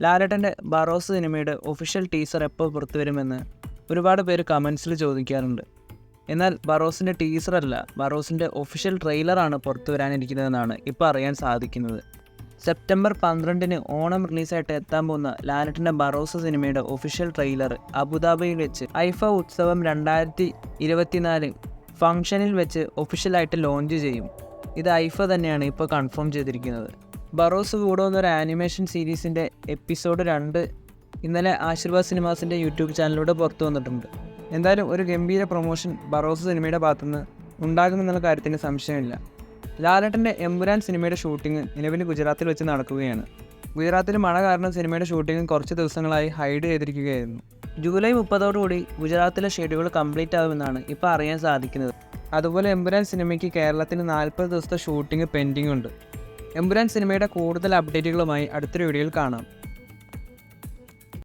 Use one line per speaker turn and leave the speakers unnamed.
ലാലേട്ടൻ്റെ ബറോസ് സിനിമയുടെ official teaser എപ്പോൾ പുറത്തു വരുമെന്ന് ഒരുപാട് പേര് കമൻസിൽ ചോദിക്കാറുണ്ട്. എന്നാൽ ബറോസിൻ്റെ ടീസറല്ല, ബറോസിൻ്റെ ഒഫീഷ്യൽ ട്രെയിലറാണ് പുറത്തു വരാനിരിക്കുന്നതെന്നാണ് ഇപ്പോൾ അറിയാൻ സാധിക്കുന്നത്. സെപ്റ്റംബർ 12 ഓണം റിലീസായിട്ട് എത്താൻ പോകുന്ന ലാലേട്ടൻ്റെ ബറോസ് സിനിമയുടെ ഒഫീഷ്യൽ ട്രെയിലർ അബുദാബിയിൽ വെച്ച് ഐഫ ഉത്സവം 2024 ഫംഗ്ഷനിൽ വെച്ച് ഒഫീഷ്യലായിട്ട് ലോഞ്ച് ചെയ്യും. ഇത് ഐഫ തന്നെയാണ് ഇപ്പോൾ കൺഫേം ചെയ്തിരിക്കുന്നത്. ബറോസ് കൂടെ എന്നൊരു ആനിമേഷൻ സീരീസിൻ്റെ എപ്പിസോഡ് 2 ഇന്നലെ ആശീർവാദ് സിനിമാസിൻ്റെ യൂട്യൂബ് ചാനലിലൂടെ പുറത്തു വന്നിട്ടുണ്ട്. എന്തായാലും ഒരു ഗംഭീര പ്രൊമോഷൻ ബറോസ് സിനിമയുടെ ഭാഗത്തുനിന്ന് ഉണ്ടാകുമെന്നുള്ള കാര്യത്തിന് സംശയമില്ല. ലാലേട്ടൻ്റെ എമ്പുരാൻ സിനിമയുടെ ഷൂട്ടിംഗ് നിലവിൽ ഗുജറാത്തിൽ വെച്ച് നടക്കുകയാണ്. ഗുജറാത്തിൽ മഴ കാരണം സിനിമയുടെ ഷൂട്ടിംഗ് കുറച്ച് ദിവസങ്ങളായി ഹൈഡ് ചെയ്തിരിക്കുകയായിരുന്നു. ജൂലൈ 30 ഗുജറാത്തിലെ ഷെഡ്യൂൾ കംപ്ലീറ്റ് ആകുമെന്നാണ് ഇപ്പോൾ അറിയാൻ സാധിക്കുന്നത്. അതുപോലെ എമ്പുരാൻ സിനിമയ്ക്ക് കേരളത്തിൽ 40 ദിവസത്തെ ഷൂട്ടിംഗ് പെൻഡിംഗ് ഉണ്ട്. എമ്പുരാൻ സിനിമയുടെ കൂടുതൽ അപ്ഡേറ്റുകളുമായി അടുത്തൊരു വീഡിയോയിൽ കാണാം.